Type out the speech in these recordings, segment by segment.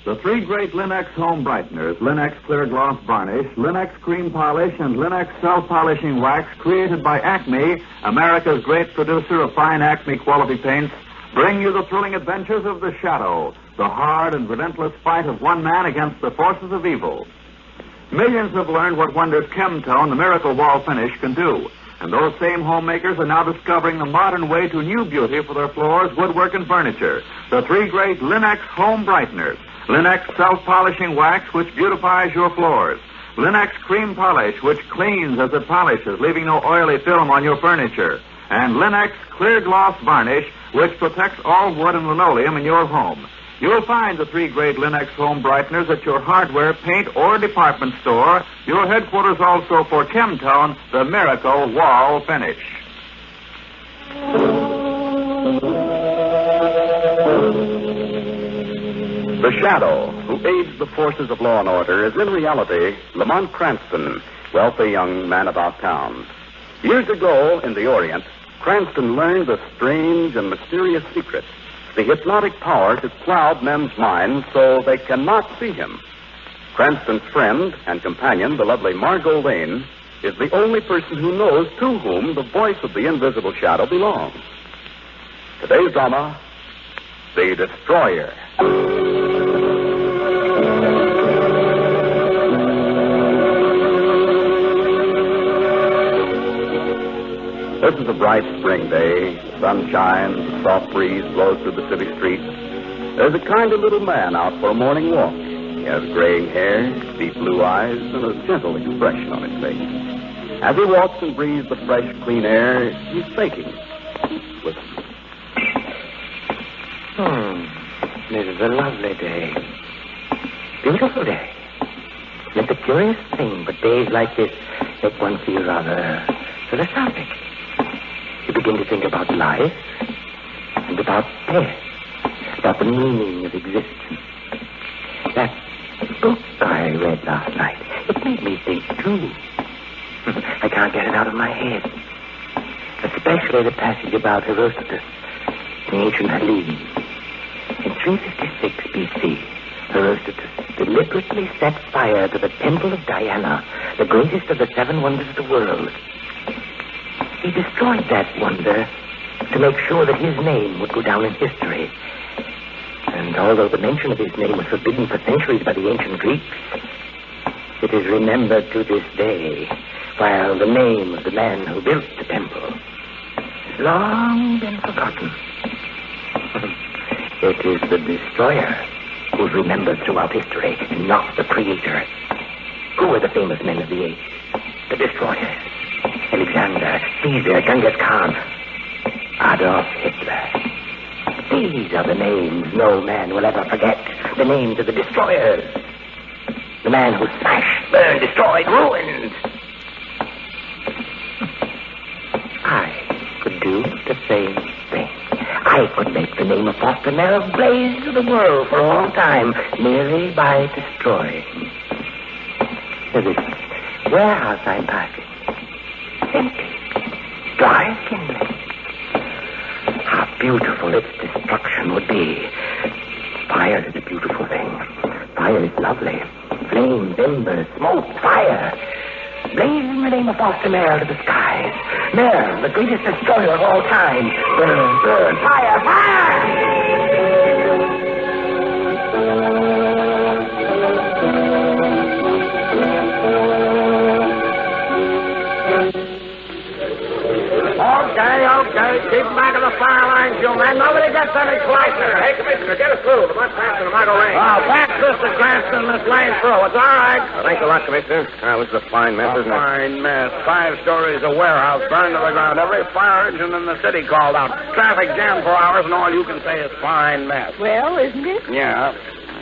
The three great Linux home brighteners, Linux Clear Gloss Varnish, Linux Cream Polish, and Linux Self-Polishing Wax, created by Acme, America's great producer of fine Acme quality paints, bring you the thrilling adventures of The Shadow, the hard and relentless fight of one man against the forces of evil. Millions have learned what wonders Chemtone, the miracle wall finish, can do. And those same homemakers are now discovering the modern way to new beauty for their floors, woodwork, and furniture. The three great Linux home brighteners. Linux Self-Polishing Wax, which beautifies your floors. Linux Cream Polish, which cleans as it polishes, leaving no oily film on your furniture. And Linux Clear Gloss Varnish, which protects all wood and linoleum in your home. You'll find the three great Linux home brighteners at your hardware, paint, or department store. Your headquarters also for Chemtone, the miracle wall finish. The Shadow, who aids the forces of law and order, is in reality Lamont Cranston, wealthy young man about town. Years ago, in the Orient, Cranston learned a strange and mysterious secret, the hypnotic power to cloud men's minds so they cannot see him. Cranston's friend and companion, the lovely Margot Lane, is the only person who knows to whom the voice of the invisible shadow belongs. Today's drama, The Destroyer. This is a bright spring day. The sun shines, a soft breeze blows through the city streets. There's a kind of little man out for a morning walk. He has graying hair, deep blue eyes, and a gentle expression on his face. As he walks and breathes the fresh, clean air, he's thinking. Listen. This is a lovely day. Beautiful day. Yet the curious thing, but days like this make one feel rather philosophic. You begin to think about life and about death, about the meaning of existence. That book I read last night, it made me think, too. I can't get it out of my head. Especially the passage about Herodotus, the ancient Hellenes. In 356 B.C., Herodotus deliberately set fire to the temple of Diana, the greatest of the seven wonders of the world. He destroyed that wonder to make sure that his name would go down in history. And although the mention of his name was forbidden for centuries by the ancient Greeks, it is remembered to this day, while the name of the man who built the temple has long been forgotten. It is the destroyer who's remembered throughout history, and not the creator. Who were the famous men of the age? The destroyers. Alexander, Caesar, Genghis Khan, Adolf Hitler. These are the names no man will ever forget. The names of the destroyers. The man who smashed, burned, destroyed, ruined. I could do the same thing. I could make the name of Foster Merrill blaze to the world for all time, merely by destroying. There's this warehouse I'm passing. Empty. Dry as kindling. How beautiful its destruction would be. Fire is a beautiful thing. Fire is lovely. Flames, embers, smoke, fire. Blaze in the name of Foster Merrill to the skies. Merrill, the greatest destroyer of all time. Burn, burn, fire, fire! Okay. Keep back of the fire lines, you men. Nobody gets any closer. Hey, Commissioner, get us through. The much faster than Margot Lane. Oh, back Mr. Cranston, this lane through. It's all right. Thanks a lot, Commissioner. This is a fine mess, isn't it? Fine mess. 5 stories of warehouse burned to the ground. Every fire engine in the city called out. Traffic jammed for hours, and all you can say is fine mess. Well, isn't it? Yeah.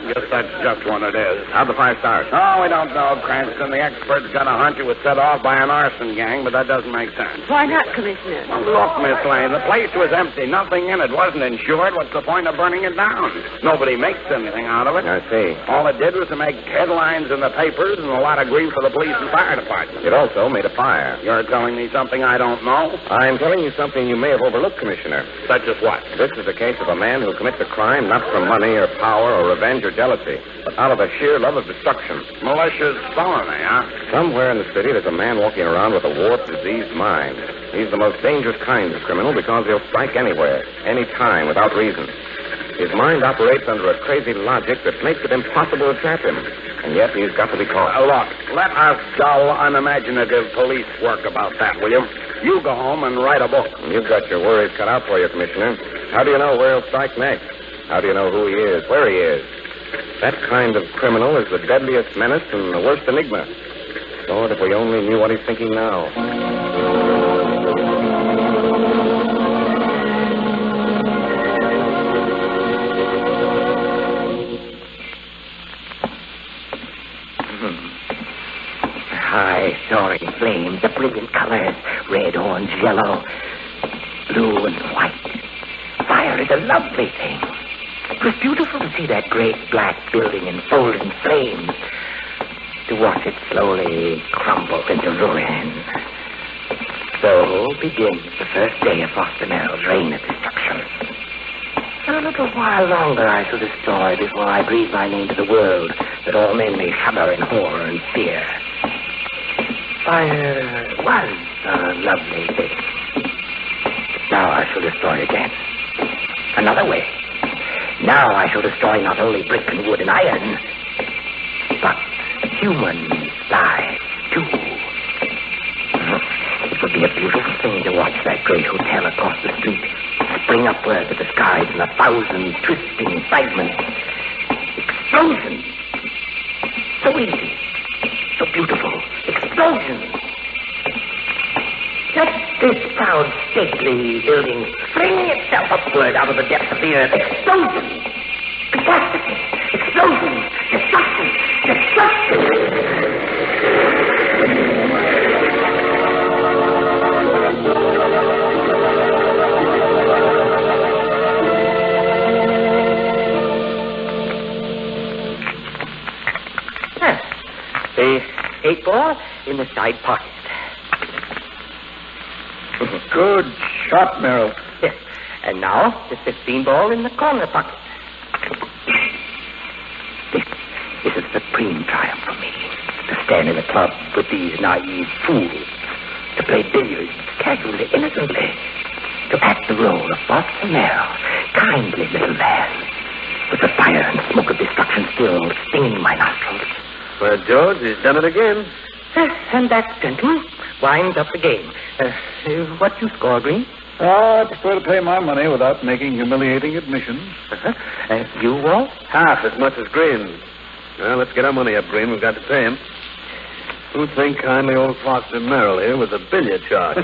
Guess that's just what it is. How'd the fire start? Oh, we don't know, Cranston. The experts got a hunch it was set off by an arson gang, but that doesn't make sense. Why not, Commissioner? Well, look, Miss Lane, the place was empty. Nothing in it. Wasn't insured. What's the point of burning it down? Nobody makes anything out of it. I see. All it did was to make headlines in the papers and a lot of grief for the police and fire department. It also made a fire. You're telling me something I don't know? I'm telling you something you may have overlooked, Commissioner. Such as what? This is the case of a man who commits a crime not for money or power or revenge or jealousy, but out of a sheer love of destruction. Malicious felony, huh? Somewhere in the city, there's a man walking around with a warped, diseased mind. He's the most dangerous kind of criminal because he'll strike anywhere, any time, without reason. His mind operates under a crazy logic that makes it impossible to trap him. And yet he's got to be caught. Look, let us dull, unimaginative police work about that, will you? You go home and write a book. You've got your worries cut out for you, Commissioner. How do you know where he'll strike next? How do you know who he is, where he is? That kind of criminal is the deadliest menace and the worst enigma. Lord, if we only knew what he's thinking now. High, soaring flames, the brilliant colors, red, orange, yellow, blue, and white. Fire is a lovely thing. It was beautiful to see that great black building enfolded in flames, to watch it slowly crumble into ruin. So begins the first day of Foster Merrill's reign of destruction. And a little while longer I shall destroy before I breathe my name to the world, that all men may shudder in horror and fear. Fire was a lovely thing. Now I shall destroy again. Another way. Now I shall destroy not only brick and wood and iron, but human lives, too. It would be a beautiful thing to watch that great hotel across the street spring upward to the skies in 1,000 twisting fragments. Explosions! So easy. So beautiful. Explosions! Let this proud, stately building fling itself upward out of the depths of the earth. Explosions! Catastrophe! Explosions! Destruction! Destruction! The 8-ball in the side pocket. Good shot, Merrill. Yes. And now the 15-ball in the corner pocket. This is a supreme triumph for me. To stand in a club with these naive fools. To play billiards casually, innocently. To act the role of Foster Merrill, kindly little man, with the fire and smoke of destruction still stinging my nostrils. Well, George, he's done it again. And that, gentlemen, winds up the game. What you score, Green? I prefer to pay my money without making humiliating admissions. You, Walt? Half as much as Green. Well, let's get our money up, Green. We've got to pay him. Who'd think kindly old Foster Merrill here was a billiard charge?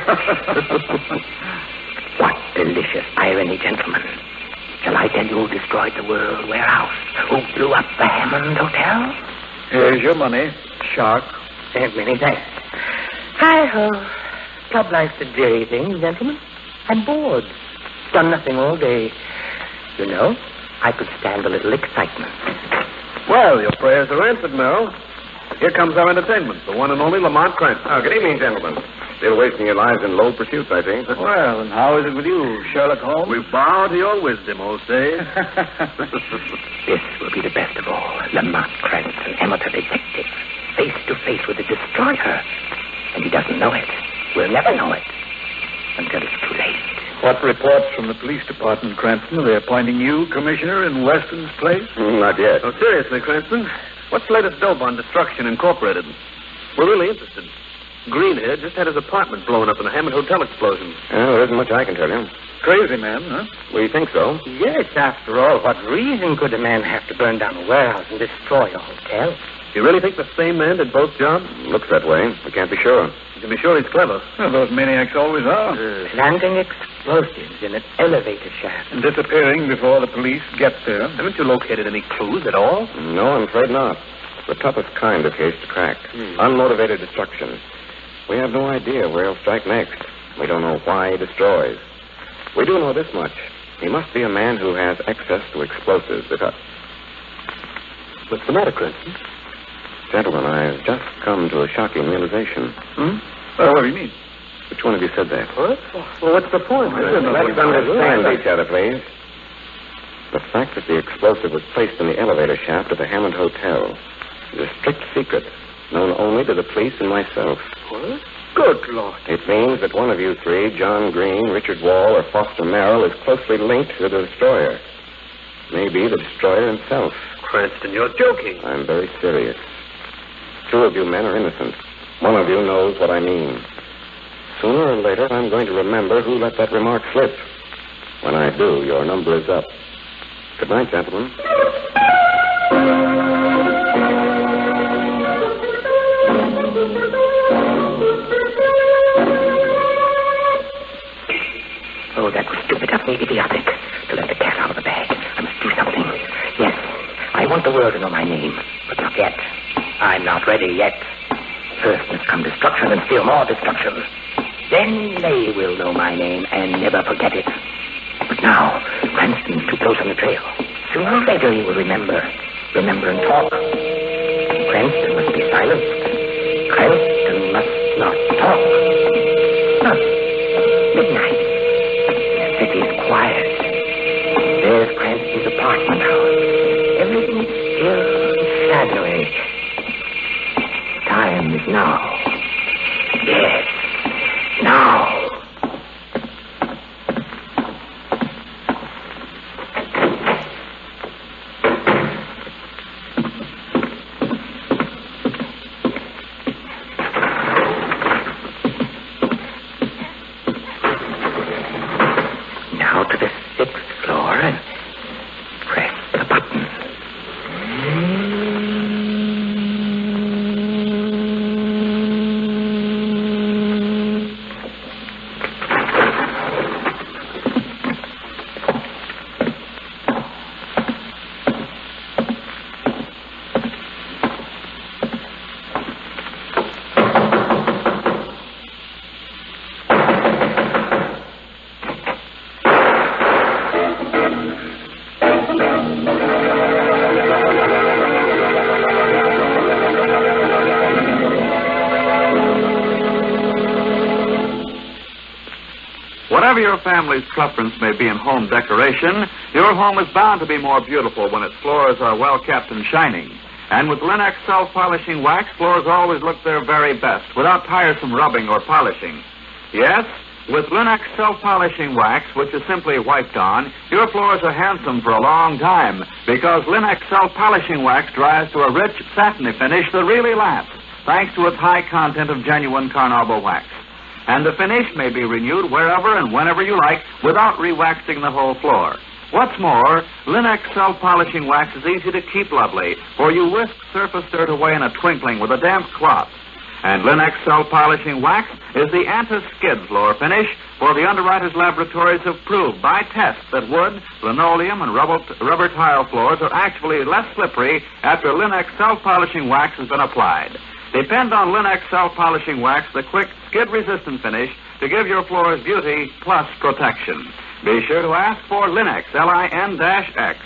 What delicious irony, gentlemen. Shall I tell you who destroyed the World Warehouse? Who blew up the Hammond Hotel? Here's your money, shark. Many thanks. Hi-ho. Club life's a dreary thing, gentlemen. I'm bored. Done nothing all day. You know, I could stand a little excitement. Well, your prayers are answered, Merrill. Here comes our entertainment, the one and only Lamont Cranston. Oh, good evening, gentlemen. Still wasting your lives in low pursuits, I think. Well, and how is it with you, Sherlock Holmes? We bow to your wisdom, old sage. This will be the best of all. Lamont Cranston, amateur detective, face to face with the destroyer. And he doesn't know it. We'll never know it until it's too late. What reports from the police department, Cranston? Are they appointing you commissioner in Weston's place? Not yet. Oh, seriously, Cranston, what's the latest dope on Destruction Incorporated? We're really interested. Green here just had his apartment blown up in a Hammond Hotel explosion. Well, there isn't much I can tell you. Crazy man, huh? We think so. Yes, after all, what reason could a man have to burn down a warehouse and destroy a hotel? You really think the same man did both jobs? Looks that way. We can't be sure. You can be sure he's clever. Well, those maniacs always are. Planting explosives in an elevator shaft. And disappearing before the police get there. Haven't you located any clues at all? No, I'm afraid not. The toughest kind of case to crack. Unmotivated destruction. We have no idea where he'll strike next. We don't know why he destroys. We do know this much. He must be a man who has access to explosives. What's the matter, Cranston? Gentlemen, I've just come to a shocking realization. What do you mean? Which one of you said that? What? Well, what's the point? Let's understand each other, please. The fact that the explosive was placed in the elevator shaft at the Hammond Hotel is a strict secret, known only to the police and myself. What? Good Lord. It means that one of you three, John Green, Richard Wall, or Foster Merrill, is closely linked to the destroyer. Maybe the destroyer himself. Cranston, you're joking. I'm very serious. Two of you men are innocent. One of you knows what I mean. Sooner or later, I'm going to remember who let that remark slip. When I do, your number is up. Good night, gentlemen. Oh, that was stupid of me, idiotic, to let the cat out of the bag. I must do something. Yes, I want the world to know my name, but not yet. I'm not ready yet. First must come destruction and still more destruction. Then they will know my name and never forget it. But now, Cranston's too close on the trail. Sooner or later he will remember and talk. Cranston must be silent. Cranston must not talk. Huh. Midnight. The city's quiet. There's Cranston's apartment house. Everything's still and shadowy. Time is now. Yes, now. Now to the 6th floor and press the button. Whatever your family's preference may be in home decoration, your home is bound to be more beautiful when its floors are well kept and shining. And with Linux self-polishing wax, floors always look their very best without tiresome rubbing or polishing. Yes, with Linux self-polishing wax, which is simply wiped on, your floors are handsome for a long time because Linux self-polishing wax dries to a rich, satiny finish that really lasts, thanks to its high content of genuine carnauba wax. And the finish may be renewed wherever and whenever you like without re-waxing the whole floor. What's more, Linux self-polishing wax is easy to keep lovely, for you whisk surface dirt away in a twinkling with a damp cloth. And Linux self-polishing wax is the anti-skid floor finish, for the underwriters' laboratories have proved by tests that wood, linoleum, and rubber tile floors are actually less slippery after Linux self-polishing wax has been applied. Depend on Linux self-polishing wax, the quick, skid-resistant finish, to give your floors beauty plus protection. Be sure to ask for Linux, Lin-X,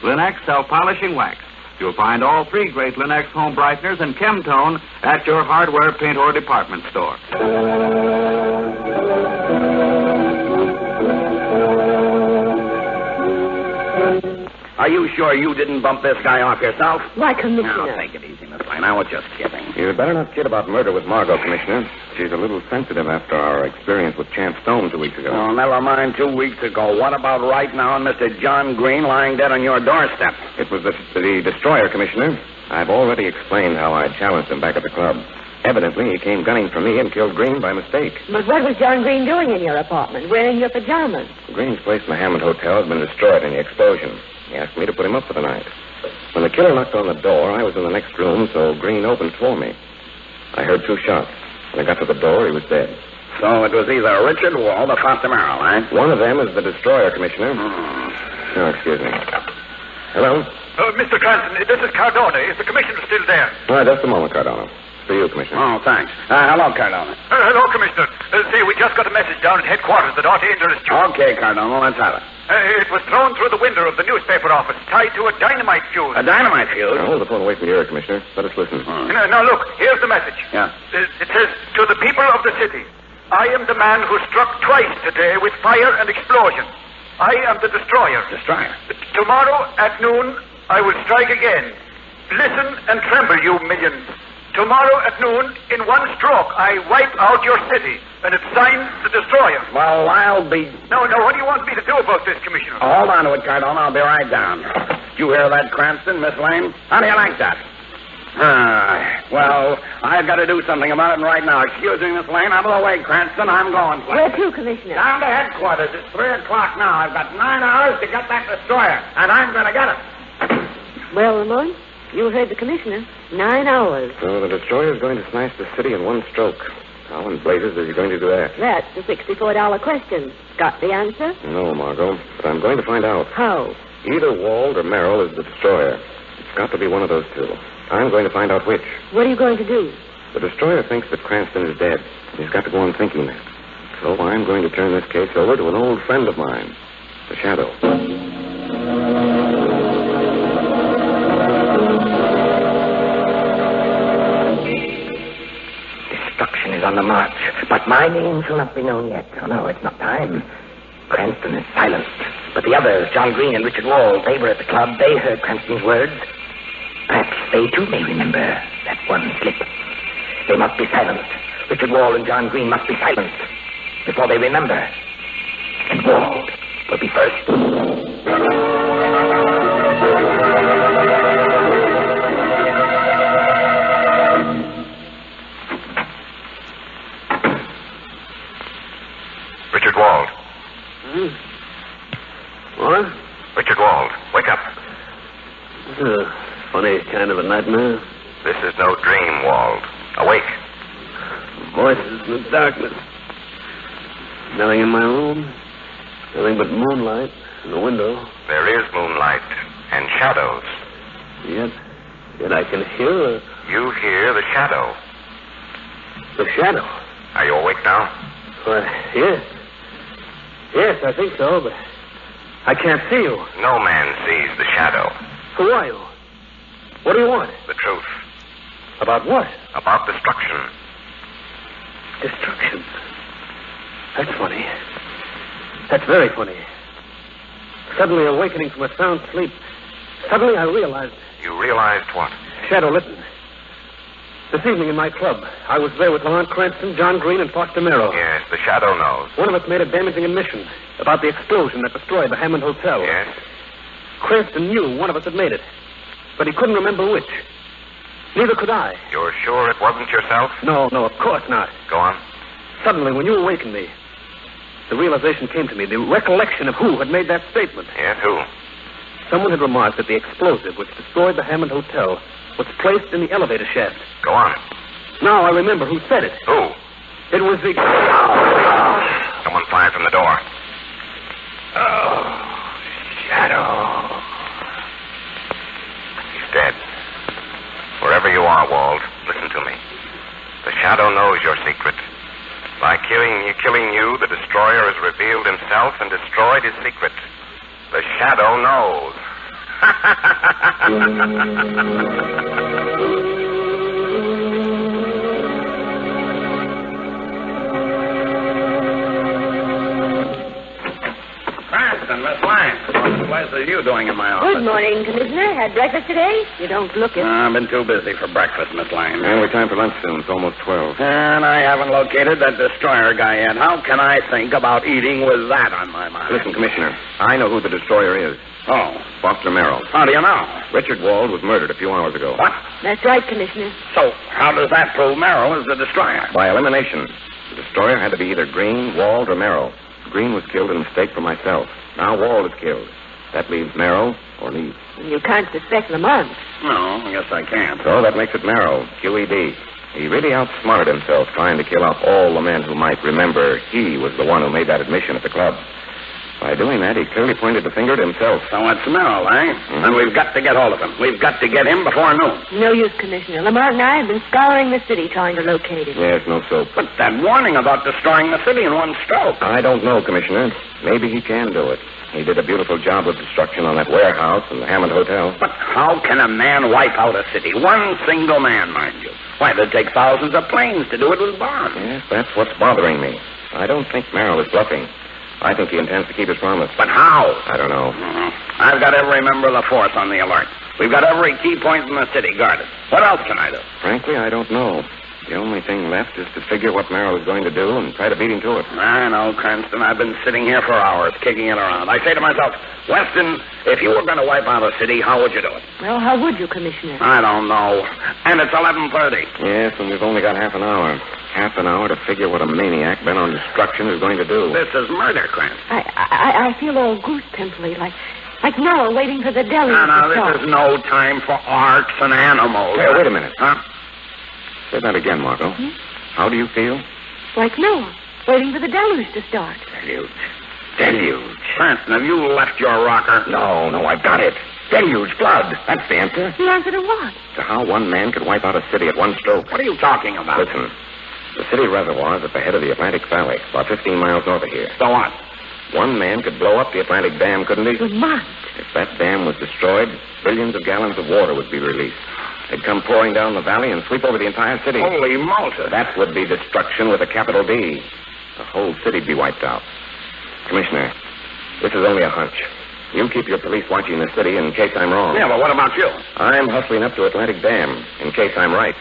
Linux self-polishing wax. You'll find all three great Linux home brighteners and Chemtone at your hardware, paint, or department store. Are you sure you didn't bump this guy off yourself? Why, Commissioner? Now, take it easy, Miss Lane. I was just kidding. You'd better not kid about murder with Margot, Commissioner. She's a little sensitive after our experience with Champ Stone 2 weeks ago. Oh, never mind 2 weeks ago. What about right now and Mr. John Green lying dead on your doorstep? It was the destroyer, Commissioner. I've already explained how I challenged him back at the club. Evidently, he came gunning for me and killed Green by mistake. But what was John Green doing in your apartment, wearing your pajamas? Green's place in the Hammond Hotel has been destroyed in the explosion. He asked me to put him up for the night. When the killer knocked on the door, I was in the next room, so Green opened for me. I heard 2 shots. When I got to the door, he was dead. So it was either Richard Wald or Foster Merrill, eh? One of them is the destroyer, Commissioner. Oh, excuse me. Hello? Mr. Cranston, this is Cardona. Is the commissioner still there? All right, just a moment, Cardona. For you, Commissioner. Oh, thanks. Hello, Cardona. Hello, Commissioner. See, we just got a message down at headquarters that ought to interest you. Okay, Cardona, let's have it. It was thrown through the window of the newspaper office, tied to a dynamite fuse. A dynamite fuse? Now, hold the phone away from your ear, Commissioner. Let us listen. Now, look, here's the message. Yeah. It says, to the people of the city, I am the man who struck twice today with fire and explosion. I am the destroyer. Destroyer? Tomorrow at noon, I will strike again. Listen and tremble, you millions. Tomorrow at noon, in one stroke, I wipe out your city. And it's signed the destroyer. Well, I'll be... No, what do you want me to do about this, Commissioner? Hold on to it, Cardona. I'll be right down. You hear that, Cranston, Miss Lane? How do you like that? Well, I've got to do something about it right now. Excuse me, Miss Lane. I'm away, Cranston. I'm going. Where to, Commissioner? Down to headquarters. It's 3 o'clock now. I've got 9 hours to get that destroyer, and I'm going to get it. Well, Lamont, you heard the Commissioner. 9 hours. So the destroyer is going to smash the city in one stroke. How in blazes is he going to do that? That's the $64 question. Got the answer? No, Margot, but I'm going to find out. How? Either Wald or Merrill is the destroyer. It's got to be one of those two. I'm going to find out which. What are you going to do? The destroyer thinks that Cranston is dead. He's got to go on thinking that. So I'm going to turn this case over to an old friend of mine, the Shadow. Destruction is on the march, but my name shall not be known yet. Oh, no, it's not time. Cranston is silenced. But the others, John Green and Richard Wald, they were at the club. They heard Cranston's words. Perhaps they, too, may remember that one slip. They must be silenced. Richard Wald and John Green must be silenced before they remember. And Wald will be first. Richard Wald. What? Richard Wald, wake up. This is a funny kind of a nightmare. This is no dream, Wald. Awake. Voices in the darkness. Nothing in my room. Nothing but moonlight in the window. There is moonlight and shadows. Yet I can hear You hear the shadow. the shadow. Are you awake now? Why, yes. Yes, I think so, but I can't see you. No man sees the shadow. Who are you? What do you want? The truth. About what? About destruction. Destruction. That's funny. That's very funny. Suddenly awakening from a sound sleep, suddenly I realized... You realized what? Shadow, listen. This evening in my club, I was there with Lamont Cranston, John Green, and Foster Merrill. Yes, the shadow knows. One of us made a damaging admission about the explosion that destroyed the Hammond Hotel. Yes? Cranston knew one of us had made it, but he couldn't remember which. Neither could I. You're sure it wasn't yourself? No, of course not. Go on. Suddenly, when you awakened me, the realization came to me, the recollection of who had made that statement. Yes, who? Someone had remarked that the explosive which destroyed the Hammond Hotel was placed in the elevator shaft. Go on. Now I remember who said it. Who? It was the... Someone fired from the door. Oh, Shadow. He's dead. Wherever you are, Wald, listen to me. The shadow knows your secret. By killing you, the destroyer has revealed himself and destroyed his secret. The shadow knows. Cranston, Miss Lane. What the place are you doing in my office? Good morning, Commissioner. Had breakfast today? You don't look it. I've been too busy for breakfast, Miss Lane. And we're time for lunch soon. It's almost 12. And I haven't located that destroyer guy yet. How can I think about eating with that on my mind? Listen, Commissioner, I know who the destroyer is. Oh. Foster Merrill. How do you know? Richard Wald was murdered a few hours ago. What? That's right, Commissioner. So, how does that prove Merrill is the destroyer? By elimination. The destroyer had to be either Green, Wald, or Merrill. Green was killed in mistake for myself. Now Wald is killed. That leaves Merrill or me. You can't suspect Lamont. No, I guess I can't. So that makes it Merrill, QED. He really outsmarted himself trying to kill off all the men who might remember he was the one who made that admission at the club. By doing that, he clearly pointed the finger at himself. So it's Merrill, eh? Mm-hmm. And we've got to get hold of him. We've got to get him before noon. No use, Commissioner. Lamont and I have been scouring the city trying to locate him. Yes, no soap. But that warning about destroying the city in one stroke. I don't know, Commissioner. Maybe he can do it. He did a beautiful job of destruction on that warehouse and the Hammond Hotel. But how can a man wipe out a city? One single man, mind you. Why, it'd take thousands of planes to do it with bombs. Yes, that's what's bothering me. I don't think Merrill is bluffing. I think he intends to keep his promise. But how? I don't know. I've got every member of the force on the alert. We've got every key point in the city guarded. What else can I do? Frankly, I don't know. The only thing left is to figure what Merrill is going to do and try to beat him to it. I know, Cranston. I've been sitting here for hours, kicking it around. I say to myself, Weston, if you were going to wipe out a city, how would you do it? Well, how would you, Commissioner? I don't know. And it's 11:30. Yes, and we've only got half an hour. Half an hour to figure what a maniac bent on destruction is going to do. This is murder, Cranston. I feel all goose pimply, like Noah waiting for the deluge. No, this is no time for arks and animals. Hey, wait a minute. Huh? Say that again, Margot. How do you feel? Like Noah, waiting for the deluge to start. Deluge. Cranston, have you left your rocker? No, I've got it. Deluge, flood. That's the answer. The answer to what? To how one man could wipe out a city at one stroke. What are you talking about? Listen, the city reservoir is at the head of the Atlantic Valley, about 15 miles north of here. So what? One man could blow up the Atlantic Dam, couldn't he? Lamont. If that dam was destroyed, billions of gallons of water would be released. They'd come pouring down the valley and sweep over the entire city. Holy Malta. That would be destruction with a capital D. The whole city'd be wiped out. Commissioner, this is only a hunch. You keep your police watching the city in case I'm wrong. Yeah, but what about you? I'm hustling up to Atlantic Dam in case I'm right.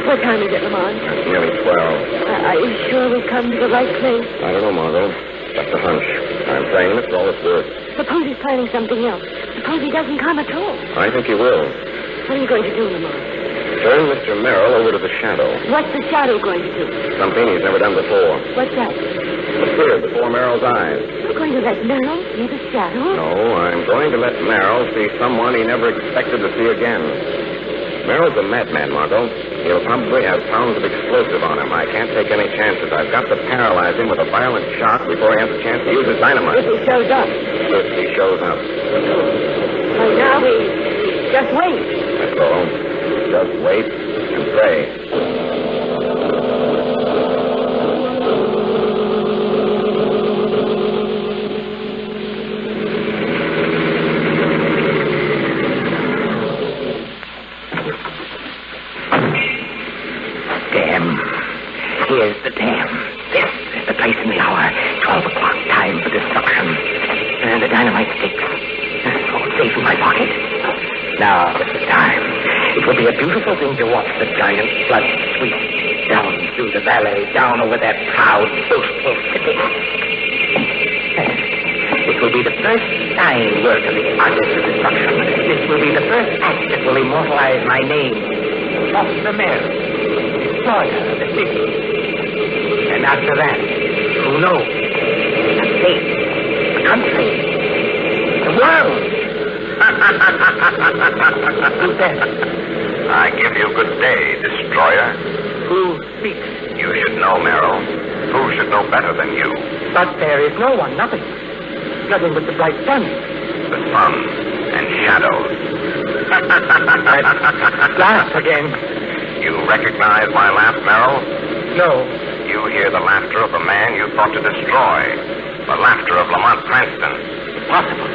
What time is it, Lamont? It's nearly 12. Are you sure we've come to the right place? I don't know, Margot. Just a hunch. I'm saying it for all it's worth. Suppose he's planning something else. Suppose he doesn't come at all. I think he will. What are you going to do, Lamont? Turn Mr. Merrill over to the Shadow. What's the Shadow going to do? Something he's never done before. What's that? Appear before Merrill's eyes. You're going to let Merrill see the Shadow? No, I'm going to let Merrill see someone he never expected to see again. Merrill's a madman, Margot. He'll probably have pounds of explosive on him. I can't take any chances. I've got to paralyze him with a violent shock before he has a chance to use his dynamite. If he shows up. If he shows up. Well, now we just wait. That's all. Just wait and pray. Here's the dam. This is the place in the hour. 12 o'clock, time for destruction. And the dynamite sticks. All safe in my pocket. Now is the time. It will be a beautiful thing to watch the giant flood sweep down through the valley, down over that proud, boastful city. It will be the first sign work of the artist of destruction. This will be the first act that will immortalize my name. Off the mayor. Destroyer of the city. And after that, who knows? The state, the country, the world. Who's that? I give you good day, Destroyer. Who speaks? You should know, Merrill. Who should know better than you? But there is no one, nothing. Nothing but the bright sun. The sun and shadows. Laugh again. You recognize my laugh, Merrill? No. You hear the laughter of the man you thought to destroy. The laughter of Lamont Cranston. Impossible.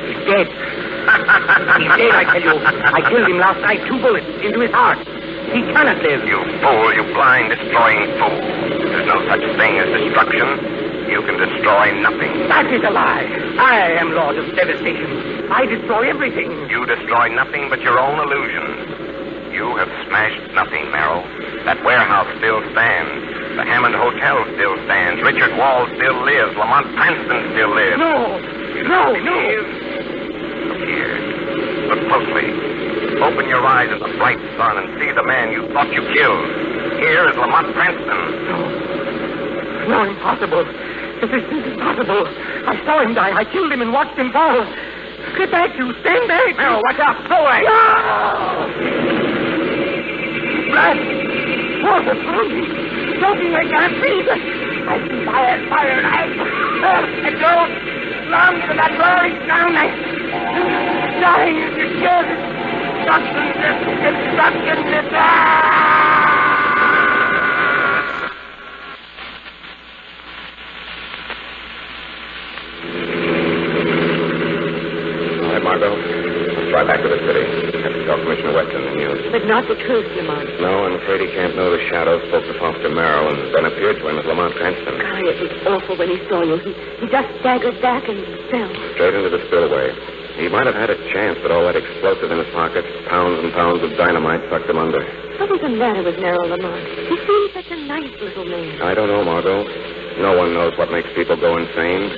He's dead. He's dead, I tell you. I killed him last night, 2 bullets into his heart. He cannot live. You fool, you blind, destroying fool. There's no such thing as destruction. You can destroy nothing. That is a lie. I am Lord of Devastation. I destroy everything. You destroy nothing but your own illusions. You have smashed nothing, Merrill. That warehouse still stands. The Hammond Hotel still stands. Richard Wall still lives. Lamont Cranston still lives. No. Look here. Look closely. Open your eyes in the bright sun and see the man you thought you killed. Here is Lamont Cranston. No, impossible. This is impossible. I saw him die. I killed him and watched him fall. Get back, you. Stand back. Merrill, watch out. Go away. No! Blood. Water from me. Something I can't breathe. I see fire. I don't belong to that glory ground. I'm dying of your kids. Destruction to die. Margot, let's fly back to the city. Have to tell Commissioner Weston the news. But not the truth, Lamont. No, I'm afraid he can't know the shadow spoke to Foster Merrill and then appeared to him as Lamont Cranston. Golly, it was awful when he saw you. He just staggered back and fell. Straight into the spillway. He might have had a chance, but all that explosive in his pocket, pounds and pounds of dynamite sucked him under. What was the matter with Merrill, Lamont? He seemed such a nice little man. I don't know, Margot. No one knows what makes people go insane.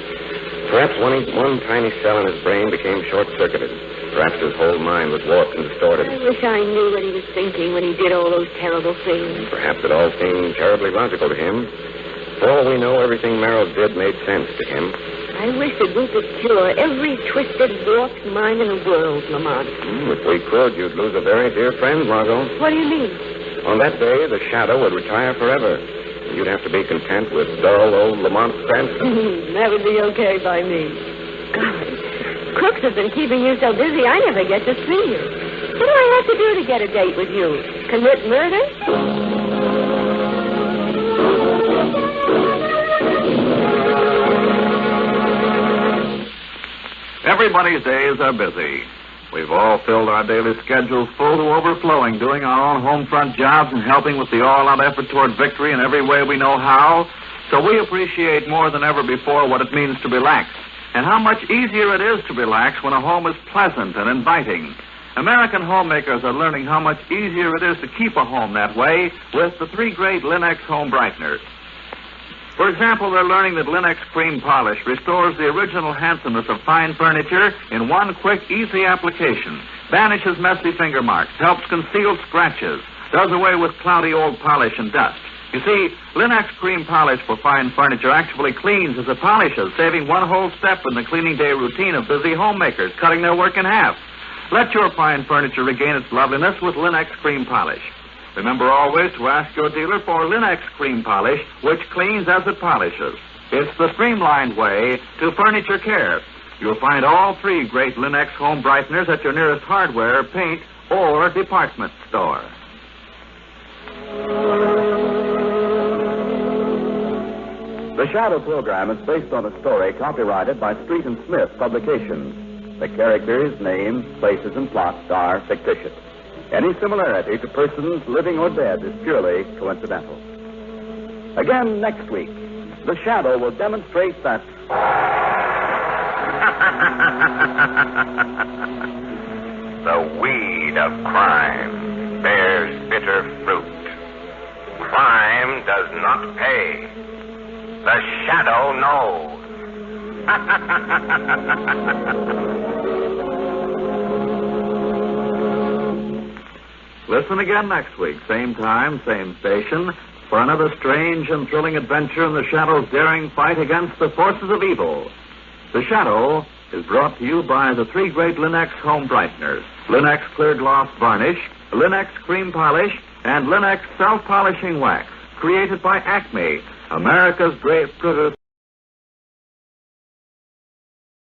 Perhaps one tiny cell in his brain became short-circuited. Perhaps his whole mind was warped and distorted. I wish I knew what he was thinking when he did all those terrible things. Perhaps it all seemed terribly logical to him. For all we know, everything Merrill did made sense to him. I wish that we could cure every twisted, warped mind in the world, Lamont. If we could, you'd lose a very dear friend, Margot. What do you mean? On that day, the shadow would retire forever. You'd have to be content with dull old Lamont Cranston. That would be okay by me. God, crooks have been keeping you so busy, I never get to see you. What do I have to do to get a date with you? Commit murder? Everybody's days are busy. We've all filled our daily schedules full to overflowing, doing our own home front jobs and helping with the all-out effort toward victory in every way we know how. So we appreciate more than ever before what it means to relax, and how much easier it is to relax when a home is pleasant and inviting. American homemakers are learning how much easier it is to keep a home that way with the three great Linux home brighteners. For example, they're learning that Linux Cream Polish restores the original handsomeness of fine furniture in one quick, easy application, banishes messy finger marks, helps conceal scratches, does away with cloudy old polish and dust. You see, Linux Cream Polish for fine furniture actually cleans as it polishes, saving one whole step in the cleaning day routine of busy homemakers, cutting their work in half. Let your fine furniture regain its loveliness with Linux Cream Polish. Remember always to ask your dealer for Linux Cream Polish, which cleans as it polishes. It's the streamlined way to furniture care. You'll find all three great Linux home brighteners at your nearest hardware, paint, or department store. The Shadow program is based on a story copyrighted by Street and Smith Publications. The characters, names, places, and plots are fictitious. Any similarity to persons living or dead is purely coincidental. Again next week, the Shadow will demonstrate that... The weed of crime bears bitter fruit. Crime does not pay. The Shadow knows. Listen again next week, same time, same station, for another strange and thrilling adventure in the Shadow's daring fight against the forces of evil. The Shadow is brought to you by the three great Linux home brighteners, Linux Clear Gloss Varnish, Linux Cream Polish, and Linux Self-Polishing Wax, created by Acme, America's great producer.